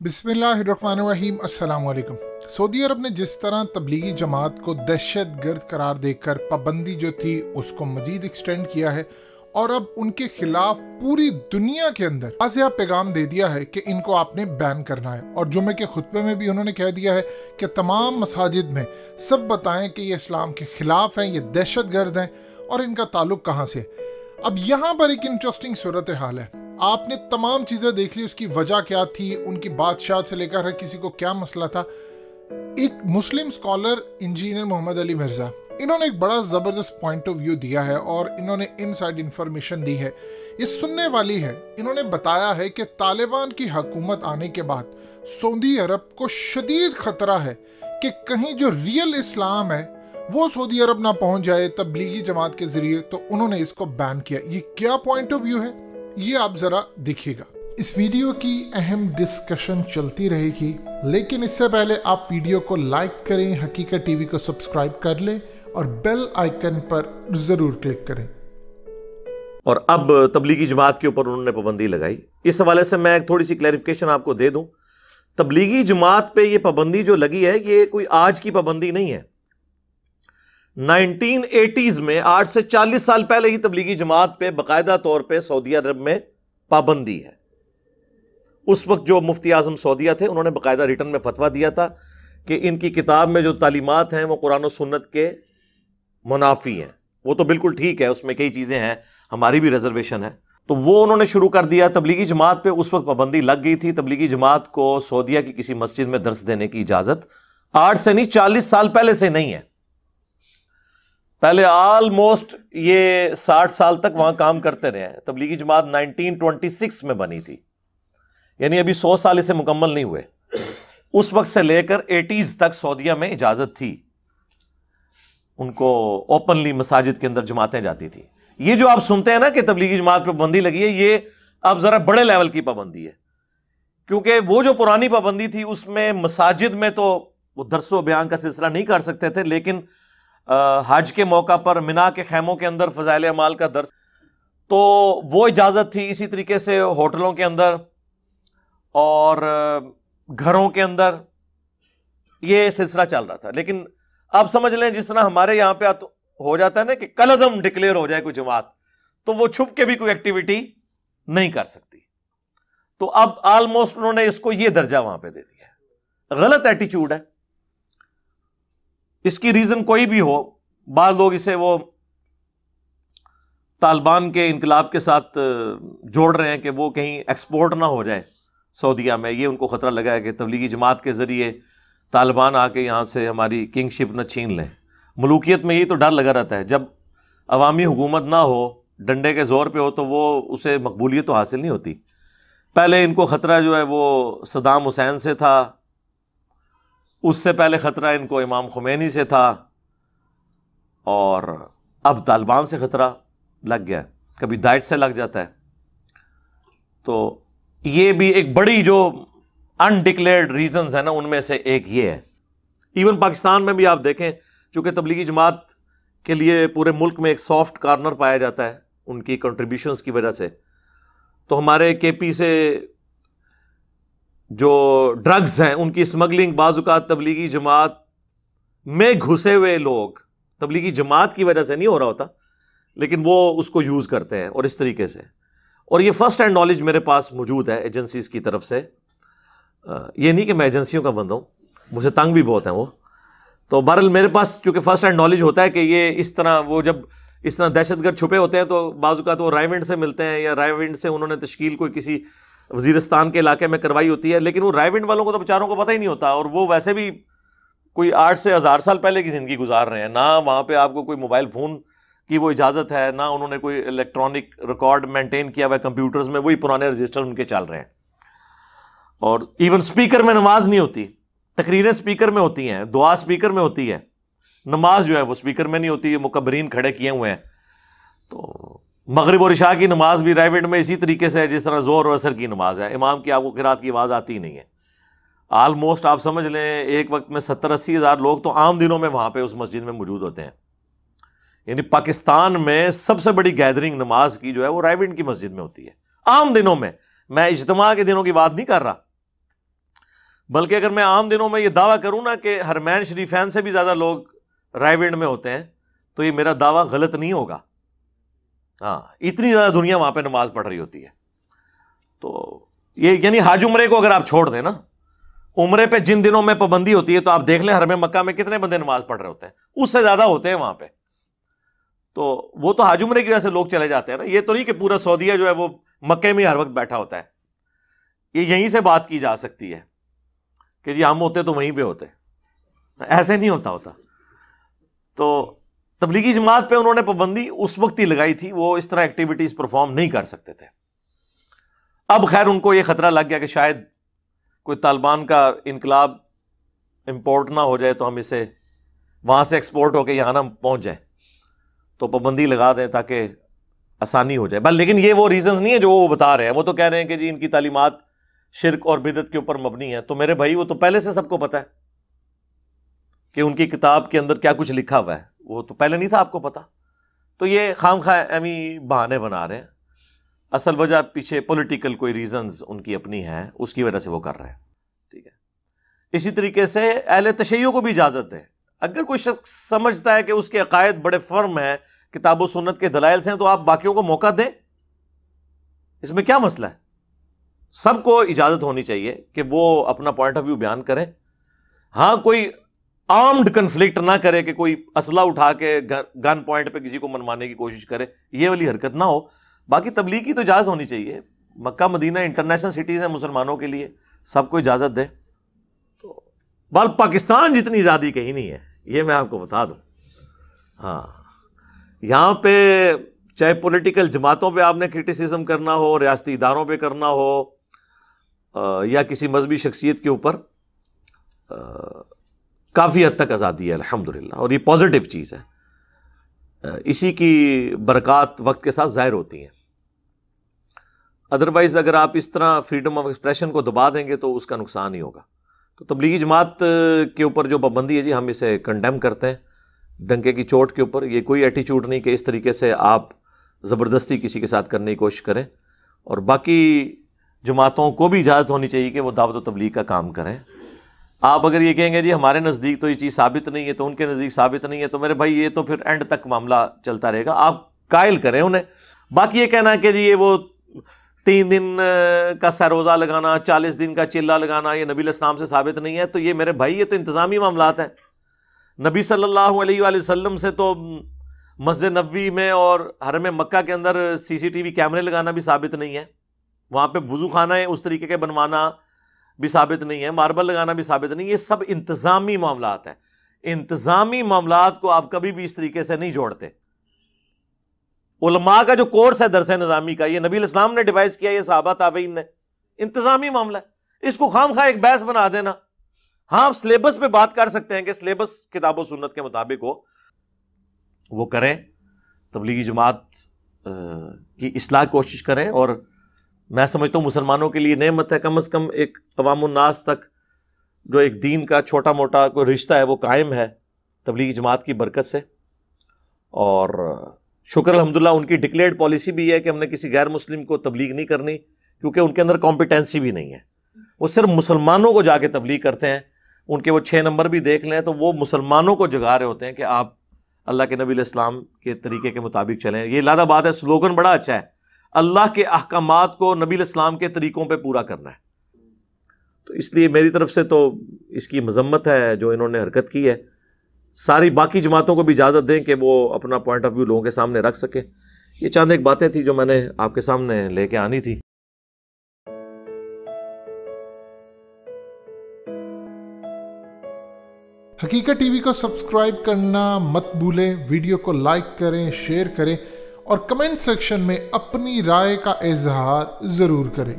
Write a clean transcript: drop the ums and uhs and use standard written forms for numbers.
बिस्मिल्लाहिर्रहमानिर्रहीम अस्सलाम वालेकुम। सऊदी अरब ने जिस तरह तबलीगी जमात को दहशत गर्द करार देकर पाबंदी जो थी उसको मजीद एक्सटेंड किया है और अब उनके खिलाफ पूरी दुनिया के अंदर वाज़ेह पैगाम दे दिया है कि इनको आपने बैन करना है। और जुमे के खुतबे में भी उन्होंने कह दिया है कि तमाम मसाजिद में सब बताएं कि ये इस्लाम के खिलाफ हैं, ये दहशत गर्द हैं और इनका ताल्लुक कहाँ से है। अब यहाँ पर एक इंटरेस्टिंग सूरत हाल है। आपने तमाम चीज़ें देख ली, उसकी वजह क्या थी, उनकी बादशाह से लेकर हर किसी को क्या मसला था। एक मुस्लिम स्कॉलर इंजीनियर मोहम्मद अली मिर्ज़ा, इन्होंने एक बड़ा ज़बरदस्त पॉइंट ऑफ व्यू दिया है और इन्होंने इनसाइड इंफॉर्मेशन दी है, ये सुनने वाली है। इन्होंने बताया है कि तालिबान की हुकूमत आने के बाद सऊदी अरब को शदीद ख़तरा है कि कहीं जो रियल इस्लाम है वो सऊदी अरब ना पहुंच जाए तबलीगी जमात के ज़रिए, तो उन्होंने इसको बैन किया। ये क्या पॉइंट ऑफ व्यू है, ये आप ज़रा देखिएगा। इस वीडियो की अहम डिस्कशन चलती रहेगी, लेकिन इससे पहले आप वीडियो को लाइक करें, हकीकत टीवी को सब्सक्राइब कर लें और बेल आइकन पर ज़रूर क्लिक करें। और अब तबलीगी जमात के ऊपर उन्होंने पाबंदी लगाई। इस हवाले से मैं थोड़ी सी क्लैरिफिकेशन आपको दे दूं। तबलीगी जमात पे ये पाबंदी जो लगी है ये कोई आज की पाबंदी नहीं है। 1980s में, आज से 40 साल पहले ही तबलीगी जमात पे बाकायदा तौर पे सऊदी अरब में पाबंदी है। उस वक्त जो मुफ्ती आजम सऊदीया थे उन्होंने बाकायदा रिटर्न में फतवा दिया था कि इनकी किताब में जो तालीमात हैं वो कुरान और सुन्नत के मुनाफी हैं। वो तो बिल्कुल ठीक है, उसमें कई चीज़ें हैं, हमारी भी रिजर्वेशन है, तो वो उन्होंने शुरू कर दिया। तबलीगी जमात पे उस वक्त पाबंदी लग गई थी। तबलीगी जमात को सऊदीया की किसी मस्जिद में दर्स देने की इजाज़त आज से नहीं 40 साल पहले से नहीं है। पहले ऑलमोस्ट ये 60 साल तक वहां काम करते रहे हैं। तबलीगी जमात 1926 में बनी थी, यानी अभी 100 साल इसे मुकम्मल नहीं हुए। उस वक्त से लेकर 80s तक सऊदीया में इजाजत थी, उनको ओपनली मसाजिद के अंदर जमातें जाती थी। ये जो आप सुनते हैं ना कि तबलीगी जमात पर पाबंदी लगी है, ये अब जरा बड़े लेवल की पाबंदी है, क्योंकि वो जो पुरानी पाबंदी थी उसमें मसाजिद में तो वो दरसो बयान का सिलसिला नहीं कर सकते थे, लेकिन हज के मौका पर मिना के खैमों के अंदर फजाइल अमाल का दर्स तो वो इजाज़त थी। इसी तरीके से होटलों के अंदर और घरों के अंदर ये सिलसिला चल रहा था। लेकिन अब समझ लें जिस तरह हमारे यहाँ पे हो जाता है ना कि कलअदम डिक्लेयर हो जाए कोई जमात, तो वो छुप के भी कोई एक्टिविटी नहीं कर सकती। तो अब ऑलमोस्ट उन्होंने इसको ये दर्जा वहां पे दे दिया। गलत एटीट्यूड है। इसकी रीजन कोई भी हो, बाद लोग इसे वो तालिबान के इनकलाब के साथ जोड़ रहे हैं कि वो कहीं एक्सपोर्ट ना हो जाए सऊदीया में। ये उनको खतरा लगा है कि तबलीगी जमात के जरिए तालिबान आके यहाँ से हमारी किंगशिप न छीन लें। मलूकियत में ये तो डर लगा रहता है, जब अवामी हुकूमत ना हो, डंडे के जोर पे हो, तो वो उसे मकबूलियत तो हासिल नहीं होती। पहले इनको खतरा जो है वो सद्दाम हुसैन से था, उससे पहले खतरा इनको इमाम खुमैनी से था, और अब तालिबान से खतरा लग गया। कभी दाइश से लग जाता है। तो ये भी एक बड़ी जो अनडिक्लेयर्ड रीजंस है ना, उनमें से एक ये है। इवन पाकिस्तान में भी आप देखें, चूंकि तबलीगी जमात के लिए पूरे मुल्क में एक सॉफ्ट कॉर्नर पाया जाता है उनकी कंट्रीब्यूशंस की वजह से, तो हमारे केपी से जो ड्रग्स हैं उनकी स्मगलिंग बाज़-औक़ात तबलीगी जमात में घुसे हुए लोग, तबलीगी जमात की वजह से नहीं हो रहा होता, लेकिन वो उसको यूज़ करते हैं और इस तरीके से। और ये फर्स्ट हैंड नॉलेज मेरे पास मौजूद है एजेंसीज़ की तरफ से। ये नहीं कि मैं एजेंसियों का बंदा हूँ, मुझे तंग भी बहुत है वो। तो बहरहाल मेरे पास चूँकि फर्स्ट हैंड नॉलेज होता है कि ये इस तरह, वो जब इस तरह दहशतगर्द छुपे होते हैं तो बाज़-औक़ात वो रायविंड से मिलते हैं, या रायविंड से उन्होंने तश्कील कोई किसी वज़ीरिस्तान के इलाके में करवाई होती है, लेकिन वो रायविंड वालों को तो बेचारों को पता ही नहीं होता, और वो वैसे भी कोई 8 से 1000 साल पहले की ज़िंदगी गुजार रहे हैं। ना वहाँ पे आपको कोई मोबाइल फ़ोन की वो इजाज़त है, ना उन्होंने कोई इलेक्ट्रॉनिक रिकॉर्ड मेंटेन किया हुआ है कंप्यूटर्स में, वही पुराने रजिस्टर उनके चल रहे हैं। और इवन स्पीकर में नमाज नहीं होती, तकरीरें स्पीकर में होती हैं, दुआ स्पीकर में होती है, नमाज जो है वो स्पीकर में नहीं होती। ये मुकब्बरीन खड़े किए हुए हैं। तो मगरिब और इशा की नमाज भी राइविंड में इसी तरीके से है जिस तरह ज़ोहर और असर की नमाज है। इमाम की आपको क़िरात की आवाज़ आती ही नहीं है। ऑलमोस्ट आप समझ लें एक वक्त में 70-80 हज़ार लोग तो आम दिनों में वहाँ पे उस मस्जिद में मौजूद होते हैं। यानी पाकिस्तान में सबसे बड़ी गैदरिंग नमाज की जो है वो रायविंड की मस्जिद में होती है आम दिनों में। मैं इज्तिमा के दिनों की बात नहीं कर रहा। بلکہ اگر میں عام دنوں میں یہ دعویٰ کروں نا کہ حرمین شریفین سے بھی زیادہ لوگ رائے ونڈ میں ہوتے ہیں تو یہ میرا دعویٰ غلط نہیں ہوگا. ہاں اتنی زیادہ دنیا وہاں پہ نماز پڑھ رہی ہوتی ہے. تو یہ یعنی حج عمرے کو اگر آپ چھوڑ دیں نا, عمرے پہ جن دنوں میں پابندی ہوتی ہے تو آپ دیکھ لیں حرم مکہ میں کتنے بندے نماز پڑھ رہے ہوتے ہیں, اس سے زیادہ ہوتے ہیں وہاں پہ. تو وہ تو حج عمرے کی وجہ سے لوگ چلے جاتے ہیں نا, یہ تو نہیں کہ پورا سعودیہ جو ہے وہ مکے میں ہر وقت بیٹھا ہوتا ہے. یہ یہیں سے بات کی جا سکتی ہے کہ جی ہم ہوتے تو وہیں پہ ہوتے, ایسے نہیں ہوتا. تو تبلیغی جماعت پہ انہوں نے پابندی اس وقت ہی لگائی تھی, وہ اس طرح ایکٹیویٹیز پرفارم نہیں کر سکتے تھے. اب خیر ان کو یہ خطرہ لگ گیا کہ شاید کوئی طالبان کا انقلاب امپورٹ نہ ہو جائے تو ہم اسے وہاں سے ایکسپورٹ ہو کے یہاں نہ پہنچ جائے, تو پابندی لگا دیں تاکہ آسانی ہو جائے. لیکن یہ وہ ریزنز نہیں ہے جو وہ بتا رہے ہیں. وہ تو کہہ رہے ہیں کہ جی ان کی تعلیمات شرک اور بدعت کے اوپر مبنی ہیں. تو میرے بھائی وہ تو پہلے سے سب کو پتا ہے کہ ان کی کتاب کے اندر کیا کچھ لکھا ہوا ہے, وہ تو پہلے نہیں تھا آپ کو پتا. تو یہ خام خواہ ایمی بہانے بنا رہے ہیں. اصل وجہ پیچھے پولیٹیکل کوئی ریزنز ان کی اپنی ہیں, اس کی وجہ سے وہ کر رہے ہیں. ٹھیک ہے. اسی طریقے سے اہل تشیع کو بھی اجازت ہے, اگر کوئی شخص سمجھتا ہے کہ اس کے عقائد بڑے فرم ہیں, کتاب و سنت کے دلائل سے ہیں, تو آپ باقیوں کو موقع دیں, اس میں کیا مسئلہ ہے؟ سب کو اجازت ہونی چاہیے کہ وہ اپنا پوائنٹ آف ویو بیان کریں. ہاں کوئی آرمڈ کنفلکٹ نہ کرے کہ کوئی اسلحہ اٹھا کے گن پوائنٹ پہ کسی کو منوانے کی کوشش کرے, یہ والی حرکت نہ ہو. باقی تبلیغ کی تو اجازت ہونی چاہیے. مکہ مدینہ انٹرنیشنل سٹیز ہیں مسلمانوں کے لیے, سب کو اجازت دے. تو بال پاکستان جتنی آزادی کہیں نہیں ہے, یہ میں آپ کو بتا دوں. ہاں یہاں پہ چاہے پولیٹیکل جماعتوں پہ آپ نے کرٹیسزم کرنا ہو, ریاستی اداروں پہ کرنا ہو, یا کسی مذہبی شخصیت کے اوپر, کافی حد تک آزادی ہے الحمدللہ, اور یہ پازیٹیو چیز ہے. اسی کی برکات وقت کے ساتھ ظاہر ہوتی ہیں. ادروائز اگر آپ اس طرح فریڈم آف ایکسپریشن کو دبا دیں گے تو اس کا نقصان ہی ہوگا. تو تبلیغی جماعت کے اوپر جو پابندی ہے جی, ہم اسے کنڈیم کرتے ہیں ڈنکے کی چوٹ کے اوپر. یہ کوئی ایٹیچیوڈ نہیں کہ اس طریقے سے آپ زبردستی کسی کے ساتھ کرنے کی کوشش کریں. اور باقی جماعتوں کو بھی اجازت ہونی چاہیے کہ وہ دعوت و تبلیغ کا کام کریں. آپ اگر یہ کہیں گے جی ہمارے نزدیک تو یہ چیز ثابت نہیں ہے, تو ان کے نزدیک ثابت نہیں ہے, تو میرے بھائی یہ تو پھر اینڈ تک معاملہ چلتا رہے گا. آپ قائل کریں انہیں. باقی یہ کہنا کہ جی یہ وہ 3 دن کا سروزہ لگانا, 40 دن کا چلہ لگانا, یہ نبی علیہ السلام سے ثابت نہیں ہے, تو یہ میرے بھائی یہ تو انتظامی معاملات ہیں. نبی صلی اللہ علیہ وآلہ وسلم سے تو مسجد نبوی میں اور حرم مکہ کے اندر CCTV کیمرے لگانا بھی ثابت نہیں ہے, وہاں پہ وضو خانہ اس طریقے کے بنوانا بھی ثابت نہیں ہے, ماربل لگانا بھی ثابت نہیں. یہ سب انتظامی معاملات ہیں. انتظامی معاملات کو آپ کبھی بھی اس طریقے سے نہیں جوڑتے. علماء کا جو کورس ہے درس نظامی کا, یہ نبی علیہ السلام نے ڈیوائز کیا, یہ صحابہ تابعین نے. انتظامی معاملہ ہے, اس کو خام خواہ ایک بحث بنا دینا. ہاں آپ سلیبس پہ بات کر سکتے ہیں کہ سلیبس کتاب و سنت کے مطابق ہو, وہ کریں, تبلیغی جماعت کی اصلاح کوشش کریں. اور میں سمجھتا ہوں مسلمانوں کے لیے نعمت ہے, کم از کم ایک عوام الناس تک جو ایک دین کا چھوٹا موٹا کوئی رشتہ ہے وہ قائم ہے تبلیغی جماعت کی برکت سے. اور شکر الحمدللہ ان کی ڈکلیئرڈ پالیسی بھی ہے کہ ہم نے کسی غیر مسلم کو تبلیغ نہیں کرنی, کیونکہ ان کے اندر کمپیٹنسی بھی نہیں ہے. وہ صرف مسلمانوں کو جا کے تبلیغ کرتے ہیں. ان کے وہ 6 نمبر بھی دیکھ لیں تو وہ مسلمانوں کو جگا رہے ہوتے ہیں کہ آپ اللہ کے نبی علیہ السلام کے طریقے کے مطابق چلیں. یہ لادہ بات ہے, سلوگن بڑا اچھا ہے, اللہ کے احکامات کو نبی علیہ السلام کے طریقوں پہ پورا کرنا ہے. تو اس لیے میری طرف سے تو اس کی مذمت ہے جو انہوں نے حرکت کی ہے. ساری باقی جماعتوں کو بھی اجازت دیں کہ وہ اپنا پوائنٹ آف ویو لوگوں کے سامنے رکھ سکیں. یہ چند ایک باتیں تھیں جو میں نے آپ کے سامنے لے کے آنی تھی. حقیقت ٹی وی کو سبسکرائب کرنا مت بھولیں, ویڈیو کو لائک کریں, شیئر کریں, اور کمنٹ سیکشن میں اپنی رائے کا اظہار ضرور کریں.